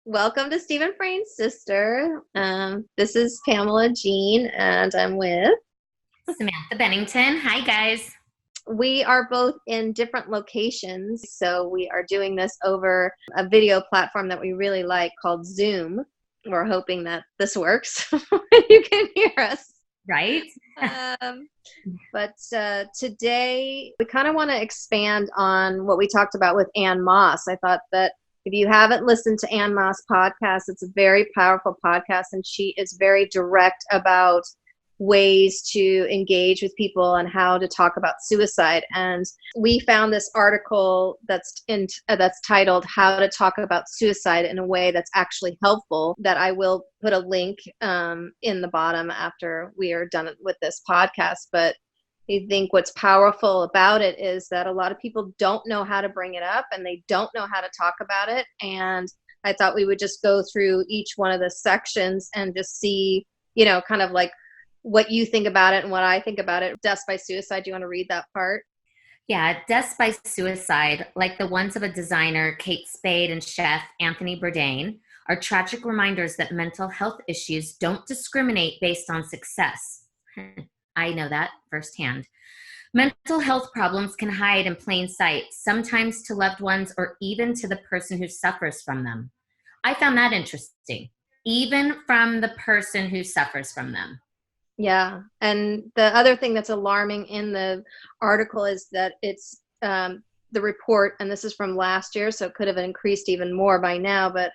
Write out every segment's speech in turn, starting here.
Welcome to Stephen Frayne's Sister. This is Pamela Jean, and I'm with. Samantha Bennington. Hi, guys. We are both in different locations, so we are doing this over a video platform that we really like called Zoom. We're hoping that this works. You can hear us. Right? But today, we kind of want to expand on what we talked about with Ann Moss. I thought that if you haven't listened to Ann Moss' podcast, it's a very powerful podcast, and she is very direct about ways to engage with people and how to talk about suicide. And we found this article that's titled "How to Talk About Suicide in a Way That's Actually Helpful," that I will put a link in the bottom after we are done with this podcast. But I think what's powerful about it is that a lot of people don't know how to bring it up, and they don't know how to talk about it. And I thought we would just go through each one of the sections and just see, kind of like what you think about it and what I think about it. Deaths by suicide. Do you want to read that part? Yeah, deaths by suicide, like the ones of a designer, Kate Spade, and chef Anthony Bourdain, are tragic reminders that mental health issues don't discriminate based on success. I know that firsthand. Mental health problems can hide in plain sight, sometimes to loved ones or even to the person who suffers from them. I found that interesting, even from the person who suffers from them. Yeah. And the other thing that's alarming in the article is that it's the report, and this is from last year, so it could have increased even more by now, but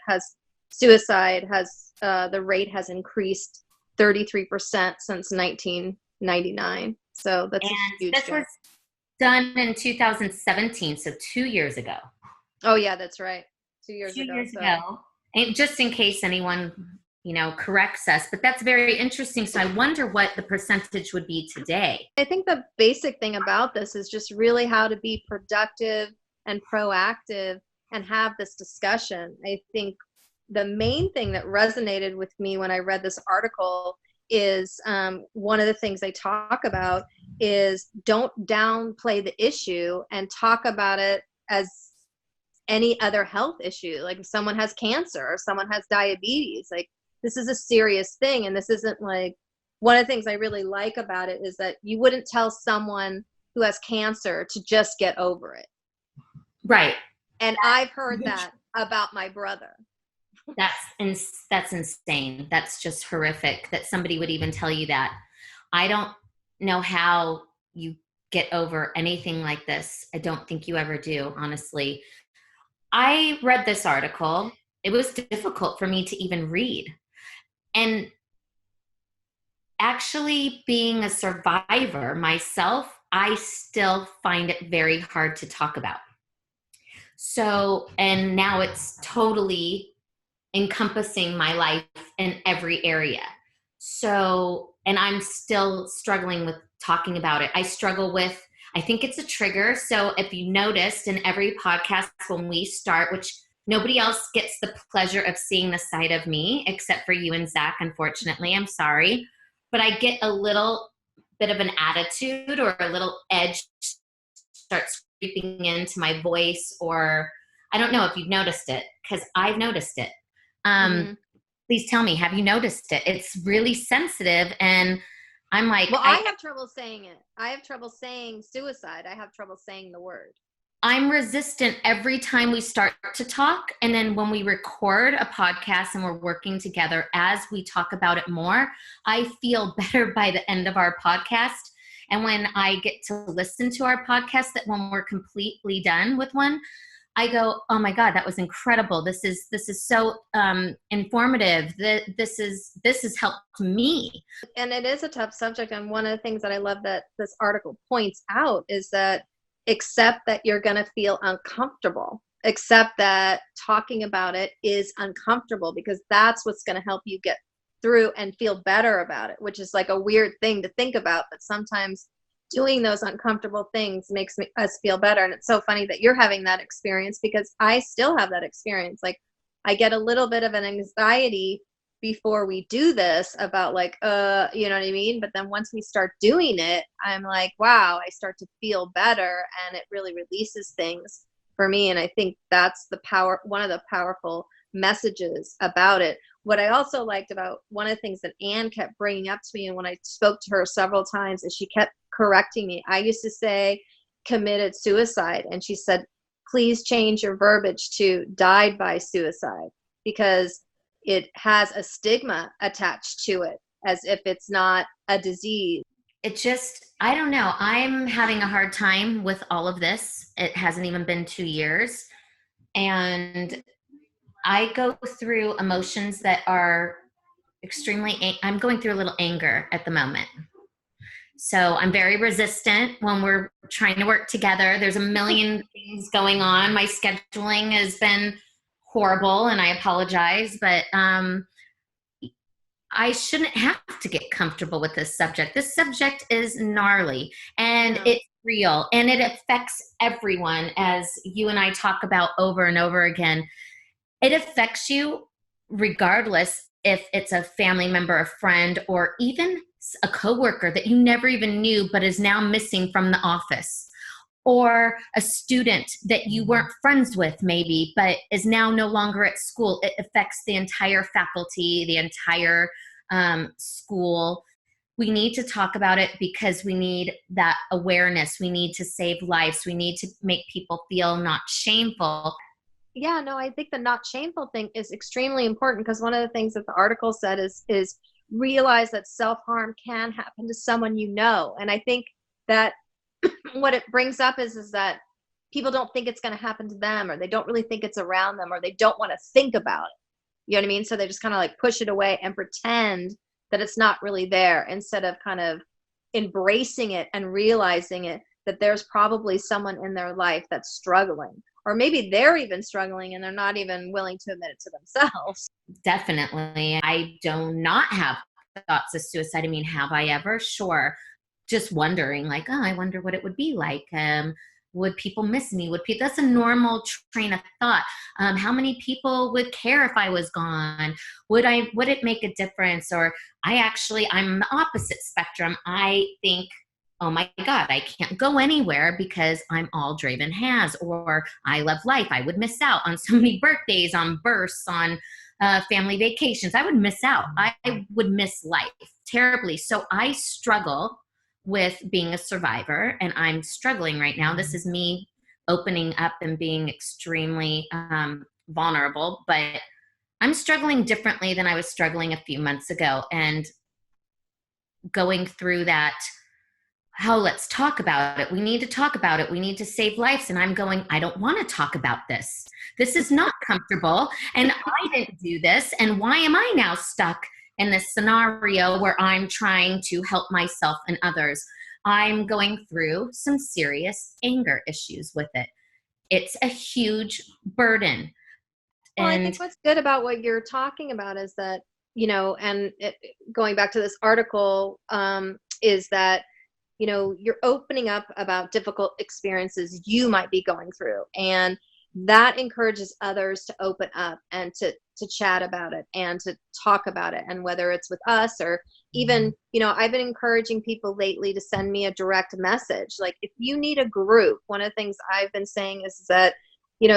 the rate has increased 33% since 1999. So that's a huge this was done in 2017, so 2 years ago. Oh, yeah, that's right. 2 years ago. 2 years ago. And just in case anyone corrects us, but that's very interesting. So I wonder what the percentage would be today. I think the basic thing about this is just really how to be productive and proactive and have this discussion. I think the main thing that resonated with me when I read this article is one of the things they talk about is don't downplay the issue and talk about it as any other health issue. Like if someone has cancer or someone has diabetes, like this is a serious thing. And this isn't like, one of the things I really like about it is that you wouldn't tell someone who has cancer to just get over it. Right. And I've heard that about my brother. That's insane. That's just horrific that somebody would even tell you that. I don't know how you get over anything like this. I don't think you ever do, honestly. I read this article. It was difficult for me to even read. And actually being a survivor myself, I still find it very hard to talk about. So, and now it's totally encompassing my life in every area. So, and I'm still struggling with talking about it. I think it's a trigger. So if you noticed in every podcast when we start, which nobody else gets the pleasure of seeing the side of me except for you and Zach, unfortunately. I'm sorry. But I get a little bit of an attitude or a little edge starts creeping into my voice, or I don't know if you've noticed it, because I've noticed it. Please tell me, have you noticed it? It's really sensitive, and I'm like... Well, I have trouble saying it. I have trouble saying suicide. I have trouble saying the word. I'm resistant every time we start to talk. And then when we record a podcast and we're working together, as we talk about it more, I feel better by the end of our podcast. And when I get to listen to our podcast, that when we're completely done with one, I go, oh my God, that was incredible. This is so informative. This has helped me. And it is a tough subject. And one of the things that I love that this article points out is that accept that you're going to feel uncomfortable. Accept that talking about it is uncomfortable, because that's what's going to help you get through and feel better about it, which is like a weird thing to think about. But sometimes doing those uncomfortable things makes us feel better. And it's so funny that you're having that experience, because I still have that experience. Like I get a little bit of an anxiety before we do this about like, you know what I mean? But then once we start doing it, I'm like, wow, I start to feel better, and it really releases things for me. And I think that's one of the powerful messages about it. What I also liked about one of the things that Anne kept bringing up to me, and when I spoke to her several times, is she kept correcting me. I used to say committed suicide, and she said, please change your verbiage to died by suicide, because it has a stigma attached to it as if it's not a disease. It just, I don't know. I'm having a hard time with all of this. It hasn't even been 2 years. And I go through emotions that are I'm going through a little anger at the moment. So I'm very resistant when we're trying to work together. There's a million things going on. My scheduling has been horrible, and I apologize, but I shouldn't have to get comfortable with this subject. This subject is gnarly, and it's real, and it affects everyone, as you and I talk about over and over again. It affects you regardless if it's a family member, a friend, or even a coworker that you never even knew but is now missing from the office, or a student that you weren't friends with maybe but is now no longer at school. It affects the entire faculty, the entire school. We need to talk about it because we need that awareness. We need to save lives. We need to make people feel not shameful. Yeah, no, I think the not shameful thing is extremely important, because one of the things that the article said is realize that self-harm can happen to someone you know. And I think that what it brings up is that people don't think it's going to happen to them, or they don't really think it's around them, or they don't want to think about it. You know what I mean? So they just kind of like push it away and pretend that it's not really there, instead of kind of embracing it and realizing it, that there's probably someone in their life that's struggling. Or maybe they're even struggling and they're not even willing to admit it to themselves. Definitely. I do not have thoughts of suicide. I mean, have I ever? Sure. Just wondering, like, oh, I wonder what it would be like. Would people miss me? That's a normal train of thought. How many people would care if I was gone? Would it make a difference? Or I'm the opposite spectrum. I think, oh my God, I can't go anywhere because I'm all Draven has, or I love life. I would miss out on so many birthdays, on births, on family vacations. I would miss out. I would miss life terribly. So I struggle with being a survivor, and I'm struggling right now. This is me opening up and being extremely vulnerable, but I'm struggling differently than I was struggling a few months ago, and going through that. Let's talk about it. We need to talk about it. We need to save lives. And I'm going, I don't want to talk about this. This is not comfortable. And I didn't do this. And why am I now stuck in this scenario where I'm trying to help myself and others? I'm going through some serious anger issues with it. It's a huge burden. Well, I think what's good about what you're talking about is that, going back to this article, is that, you're opening up about difficult experiences you might be going through, and that encourages others to open up and to chat about it and to talk about it. And whether it's with us or even, I've been encouraging people lately to send me a direct message. Like, if you need a group, one of the things I've been saying is that,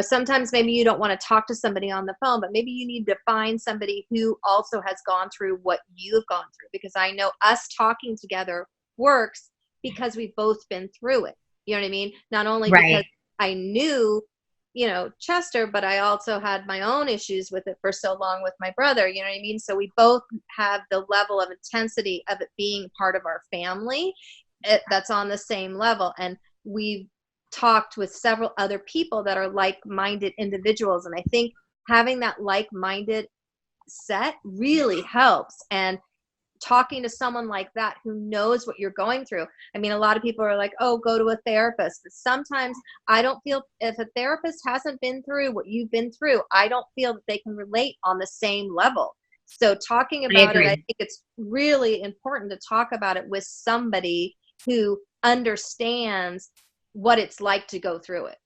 sometimes maybe you don't want to talk to somebody on the phone, but maybe you need to find somebody who also has gone through what you've gone through, because I know us talking together works because we've both been through it. You know what I mean? Not only because I knew, Chester, but I also had my own issues with it for so long with my brother. You know what I mean? So we both have the level of intensity of it being part of our family that's on the same level. And we've talked with several other people that are like-minded individuals. And I think having that like-minded set really helps. And talking to someone like that who knows what you're going through. I mean, a lot of people are like, oh, go to a therapist. But sometimes I don't feel, if a therapist hasn't been through what you've been through, I don't feel that they can relate on the same level. So talking about it, I think it's really important to talk about it with somebody who understands what it's like to go through it.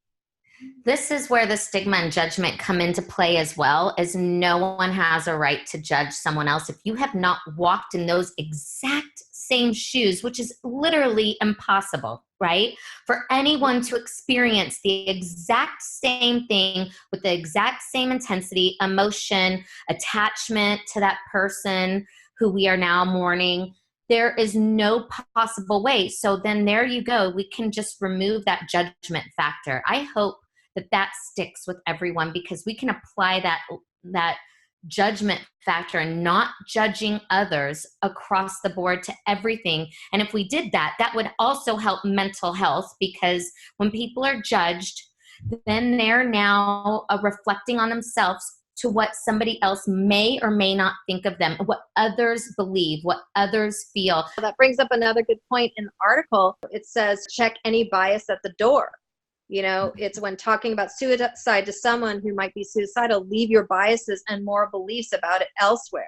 This is where the stigma and judgment come into play as well, as no one has a right to judge someone else. If you have not walked in those exact same shoes, which is literally impossible, right? For anyone to experience the exact same thing with the exact same intensity, emotion, attachment to that person who we are now mourning, there is no possible way. So then there you go. We can just remove that judgment factor. I hope that sticks with everyone, because we can apply that judgment factor and not judging others across the board to everything. And if we did that, that would also help mental health, because when people are judged, then they're now reflecting on themselves to what somebody else may or may not think of them, what others believe, what others feel. That brings up another good point in the article. It says, check any bias at the door. You know, it's when talking about suicide to someone who might be suicidal, leave your biases and moral beliefs about it elsewhere.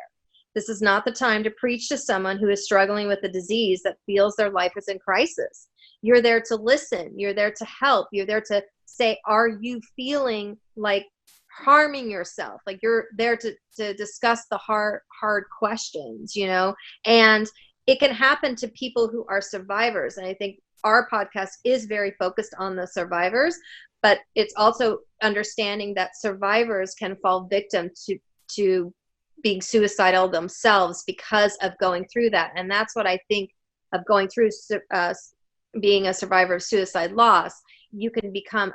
This is not the time to preach to someone who is struggling with a disease that feels their life is in crisis. You're there to listen. You're there to help. You're there to say, are you feeling like harming yourself? Like, you're there to discuss the hard questions, you know, and it can happen to people who are survivors. And I think our podcast is very focused on the survivors, but it's also understanding that survivors can fall victim to being suicidal themselves because of going through that. And that's what I think of going through being a survivor of suicide loss. You can become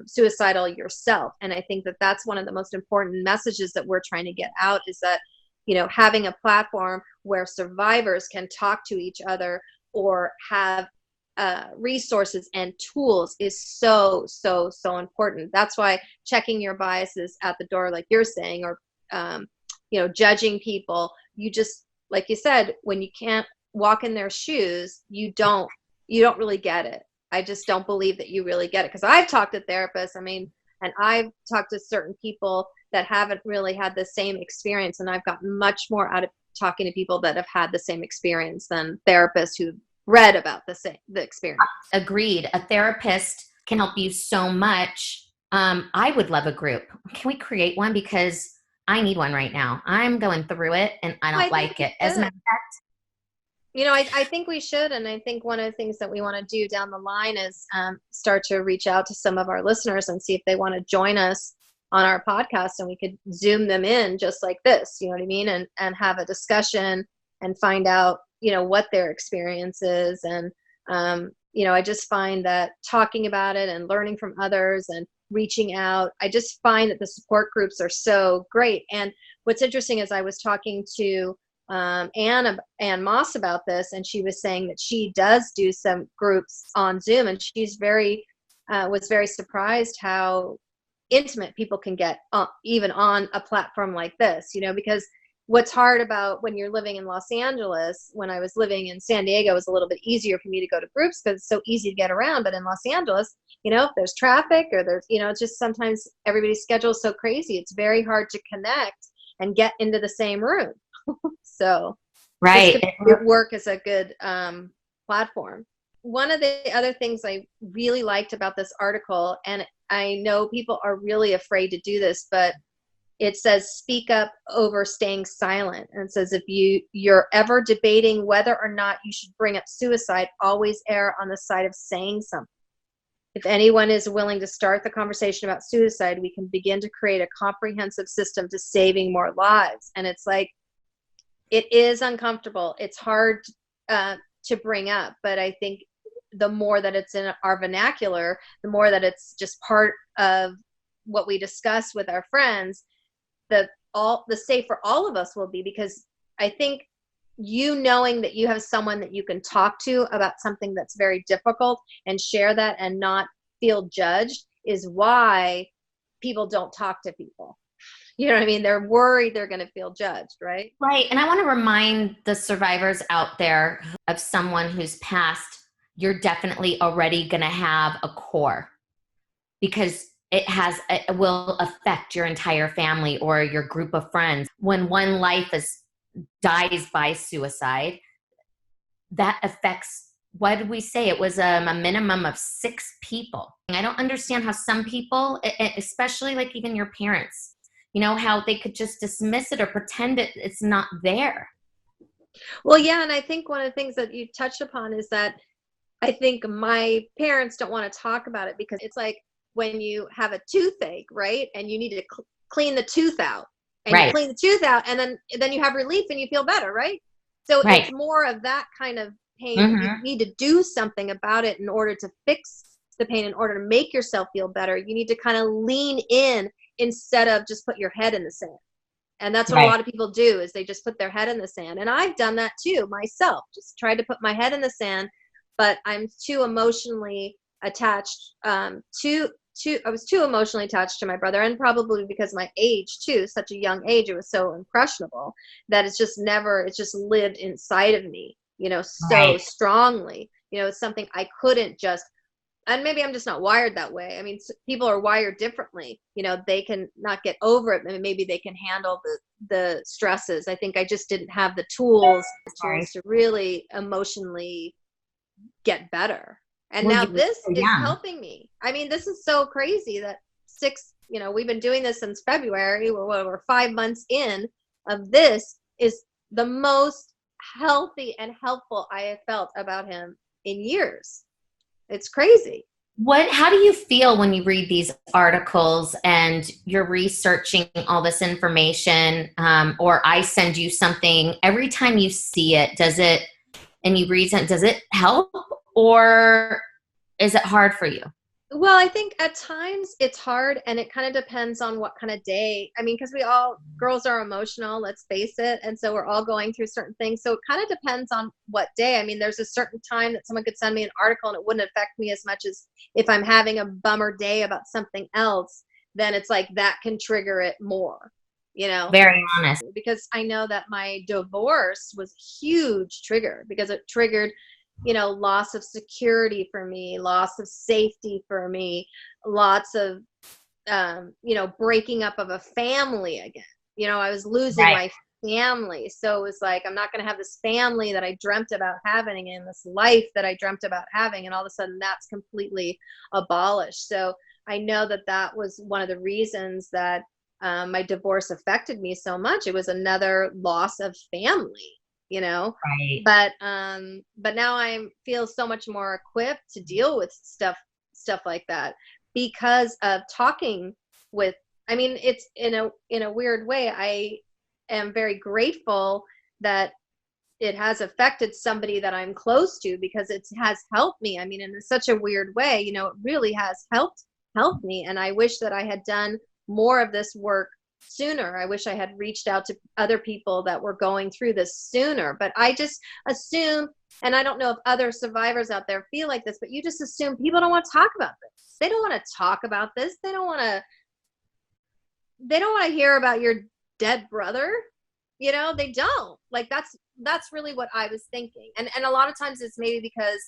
suicidal yourself. And I think that that's one of the most important messages that we're trying to get out, is that, you know, having a platform where survivors can talk to each other or have resources and tools is so important. That's why checking your biases at the door, like you're saying, or you know, judging people, you just, like you said, when you can't walk in their shoes, you don't really get it. I just don't believe that you really get it, because I've talked to therapists, I mean, and I've talked to certain people that haven't really had the same experience, and I've gotten much more out of talking to people that have had the same experience than therapists who read about the experience. Agreed. A therapist can help you so much. I would love a group. Can we create one? Because I need one right now. I'm going through it and I don't like it. As a matter of fact, you know, I think we should. And I think one of the things that we want to do down the line is start to reach out to some of our listeners and see if they want to join us on our podcast, and we could Zoom them in just like this, you know what I mean? And have a discussion and find out, you know, what their experience is. And, you know, I just find that talking about it and learning from others and reaching out, I just find that the support groups are so great. And what's interesting is I was talking to Ann Moss about this, and she was saying that she does do some groups on Zoom, and she's was very surprised how intimate people can get even on a platform like this, you know, because what's hard about when you're living in Los Angeles, when I was living in San Diego, it was a little bit easier for me to go to groups because it's so easy to get around. But in Los Angeles, you know, if there's traffic or there's, you know, it's just sometimes everybody's schedule is so crazy. It's very hard to connect and get into the same room. So right. This could work as a good platform. One of the other things I really liked about this article, and I know people are really afraid to do this, but it says speak up over staying silent. And it says if you're ever debating whether or not you should bring up suicide, always err on the side of saying something. If anyone is willing to start the conversation about suicide, we can begin to create a comprehensive system to saving more lives. And it's like, it is uncomfortable. It's hard to bring up, but I think the more that it's in our vernacular, the more that it's just part of what we discuss with our friends, the safer all of us will be. Because I think you knowing that you have someone that you can talk to about something that's very difficult and share that and not feel judged is why people don't talk to people. You know what I mean? They're worried they're going to feel judged, right? Right. And I want to remind the survivors out there of someone who's passed, you're definitely already going to have a core, because it will affect your entire family or your group of friends. When one life dies by suicide, that affects, what did we say? It was a minimum of 6 people. I don't understand how some people, especially like even your parents, you know, how they could just dismiss it or pretend it's not there. Well, yeah, and I think one of the things that you touched upon is that I think my parents don't want to talk about it because it's like when you have a toothache, right? And you need to clean the tooth out, and you Right. clean the tooth out, and then you have relief and you feel better, right? So it's Right. more of that kind of pain that you Mm-hmm. need to do something about it in order to fix the pain, in order to make yourself feel better. You need to kind of lean in instead of just put your head in the sand. And that's what a Right. lot of people do, is they just put their head in the sand. And I've done that too myself, just tried to put my head in the sand, but I'm too emotionally attached I was too emotionally attached to my brother, and probably because my age too, such a young age, it was so impressionable that it's just lived inside of me, so Right. strongly. It's something I couldn't just, and maybe I'm just not wired that way. I mean, people are wired differently. They can not get over it, and maybe they can handle the stresses. I think I just didn't have the tools Sorry. to really emotionally get better. And Well, now you were this so is young. helping me. I mean, this is so crazy that we've been doing this since February. We're 5 months in of this is the most healthy and helpful I have felt about him in years. It's crazy. How do you feel when you read these articles and you're researching all this information, or I send you something, every time you see it, and you read it, does it help, or is it hard for you? Well, I think at times it's hard, and it kind of depends on what kind of day. I mean, because girls are emotional, let's face it. And so we're all going through certain things. So it kind of depends on what day. I mean, there's a certain time that someone could send me an article and it wouldn't affect me as much as if I'm having a bummer day about something else, then it's like that can trigger it more, you know? Very honest. Because I know that my divorce was a huge trigger, because it triggered, loss of security for me, loss of safety for me, lots of, breaking up of a family again. I was losing Right. my family. So it was like, I'm not going to have this family that I dreamt about having, and this life that I dreamt about having. And all of a sudden that's completely abolished. So I know that that was one of the reasons that my divorce affected me so much. It was another loss of family, you know. Right. But now I feel so much more equipped to deal with stuff like that, because of talking with. I mean, it's in a weird way. I am very grateful that it has affected somebody that I'm close to, because it has helped me. I mean, in such a weird way, it really has helped me. And I wish that I had done more of this work sooner. I wish I had reached out to other people that were going through this sooner. But I just assume, and I don't know if other survivors out there feel like this, but you just assume people don't want to talk about this. They don't want to talk about this. They don't want to hear about your dead brother. They don't. Like, that's really what I was thinking. And a lot of times it's maybe because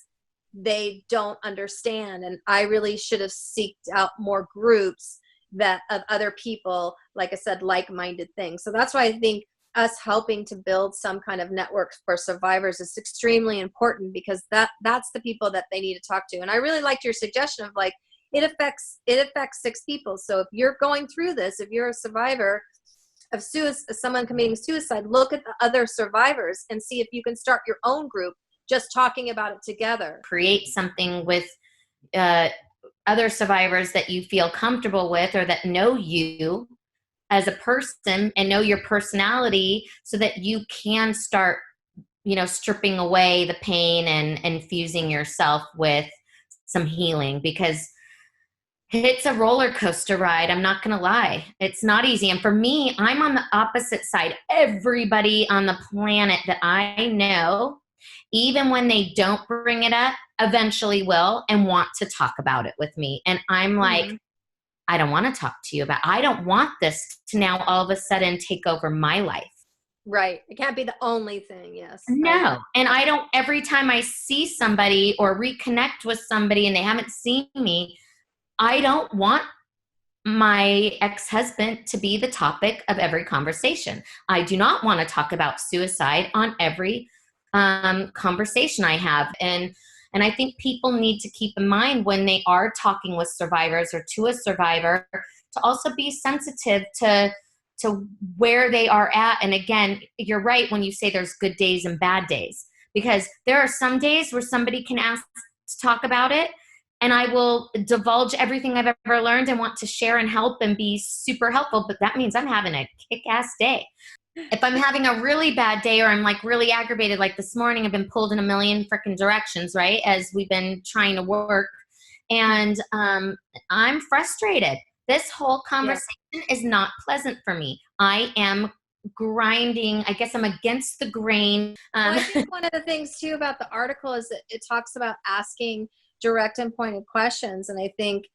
they don't understand, and I really should have seeked out more groups that of other people, like I said, like-minded things. So that's why I think us helping to build some kind of network for survivors is extremely important, because that's the people that they need to talk to. And I really liked your suggestion of, like, it affects 6 people. So if you're going through this, if you're a survivor of someone committing suicide, look at the other survivors and see if you can start your own group, just talking about it together. Create something with uh, other survivors that you feel comfortable with, or that know you as a person and know your personality, so that you can start, stripping away the pain and infusing yourself with some healing, because it's a roller coaster ride. I'm not going to lie. It's not easy. And for me, I'm on the opposite side. Everybody on the planet that I know, even when they don't bring it up, eventually will and want to talk about it with me. And I'm like, Mm-hmm. I don't want to talk to you about it. I don't want this to now all of a sudden take over my life. Right. It can't be the only thing. Yes. No. And I don't, every time I see somebody or reconnect with somebody and they haven't seen me, I don't want my ex-husband to be the topic of every conversation. I do not want to talk about suicide on every conversation I have. And I think people need to keep in mind when they are talking with survivors or to a survivor, to also be sensitive to to where they are at. And again, you're right when you say there's good days and bad days, because there are some days where somebody can ask to talk about it, and I will divulge everything I've ever learned and want to share and help and be super helpful. But that means I'm having a kick-ass day. If I'm having a really bad day, or I'm like really aggravated, like this morning, I've been pulled in a million freaking directions, right? As we've been trying to work, and I'm frustrated. This whole conversation is not pleasant for me. I am grinding. I guess I'm against the grain. Well, I think one of the things too about the article is that it talks about asking direct and pointed questions. And I think,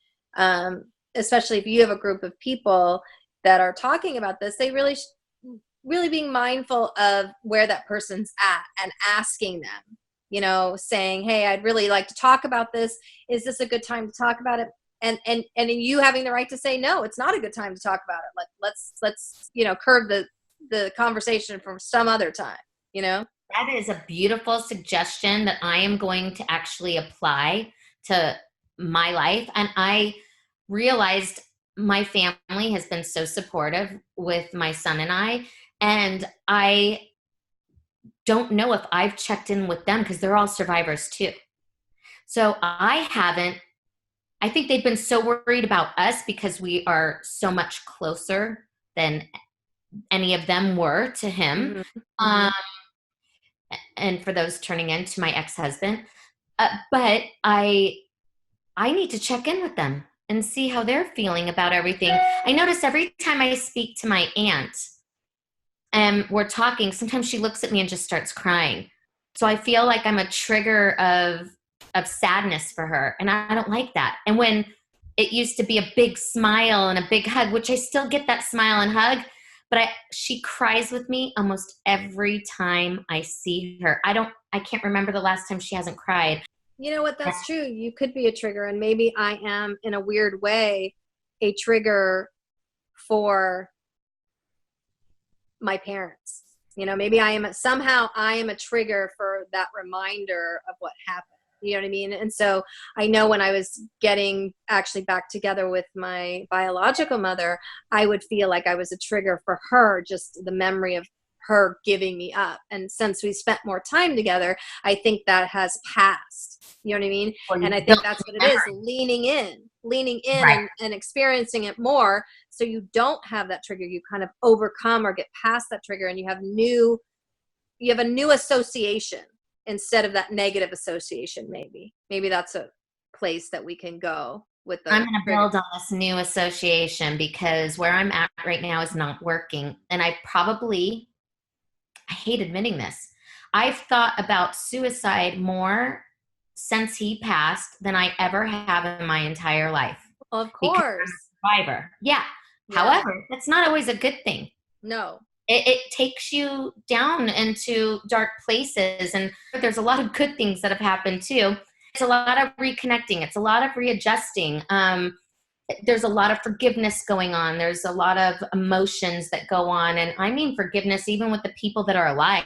especially if you have a group of people that are talking about this, they really being mindful of where that person's at and asking them, you know, saying, hey, I'd really like to talk about this. Is this a good time to talk about it? And you having the right to say, no, it's not a good time to talk about it. Let's, you know, curb the conversation for some other time, you know? That is a beautiful suggestion that I am going to actually apply to my life. And I realized my family has been so supportive with my son and I don't know if I've checked in with them, because they're all survivors too. So I think they've been so worried about us because we are so much closer than any of them were to him. Mm-hmm. And for those turning in, to my ex-husband. But I need to check in with them and see how they're feeling about everything. I notice every time I speak to my aunt and we're talking, sometimes she looks at me and just starts crying. So I feel like I'm a trigger of sadness for her. And I don't like that. And when it used to be a big smile and a big hug, which I still get that smile and hug, but she cries with me almost every time I see her. I can't remember the last time she hasn't cried. You know what? That's true. You could be a trigger, and maybe I am, in a weird way, a trigger for my parents. You know, maybe I am a trigger for that reminder of what happened. You know what I mean? And so I know when I was getting actually back together with my biological mother, I would feel like I was a trigger for her, just the memory of her giving me up. And since we spent more time together, I think that has passed. You know what I mean? And I think that's what it is, leaning in right. and experiencing it more. So you don't have that trigger. You kind of overcome or get past that trigger, and you have a new association instead of that negative association. Maybe that's a place that we can go with. I'm going to build on this new association, because where I'm at right now is not working. And I hate admitting this, I've thought about suicide more since he passed than I ever have in my entire life. Of course. I'm a survivor. Yeah. However, that's not always a good thing. No. It takes you down into dark places, and there's a lot of good things that have happened too. It's a lot of reconnecting. It's a lot of readjusting. There's a lot of forgiveness going on. There's a lot of emotions that go on. And I mean forgiveness even with the people that are alive,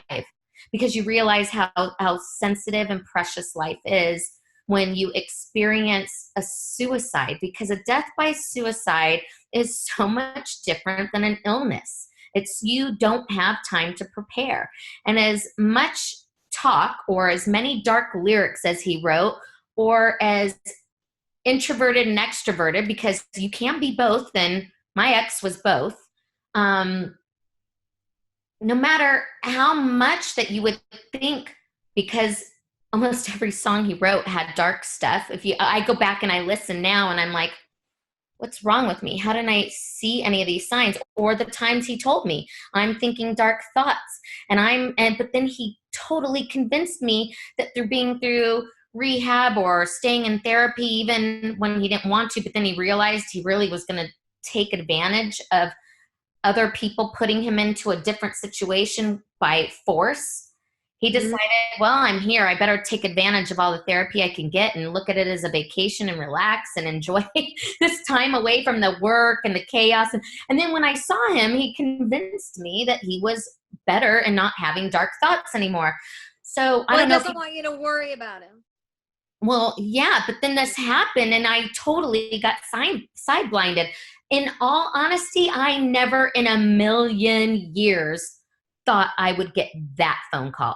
because you realize how sensitive and precious life is when you experience a suicide, because a death by suicide is so much different than an illness. It's you don't have time to prepare. And as much talk or as many dark lyrics as he wrote, or as introverted and extroverted, because you can't be both, and my ex was both. No matter how much that you would think, because almost every song he wrote had dark stuff. I go back and I listen now and I'm like, what's wrong with me? How didn't I see any of these signs? Or the times he told me I'm thinking dark thoughts, but then he totally convinced me that through being through rehab or staying in therapy, even when he didn't want to, but then he realized he really was going to take advantage of other people putting him into a different situation by force. He decided, well, I'm here. I better take advantage of all the therapy I can get and look at it as a vacation and relax and enjoy this time away from the work and the chaos. And then when I saw him, he convinced me that he was better and not having dark thoughts anymore. So I don't know. He doesn't want you to worry about him. Well, yeah, but then this happened and I totally got side blinded. In all honesty, I never in a million years thought I would get that phone call.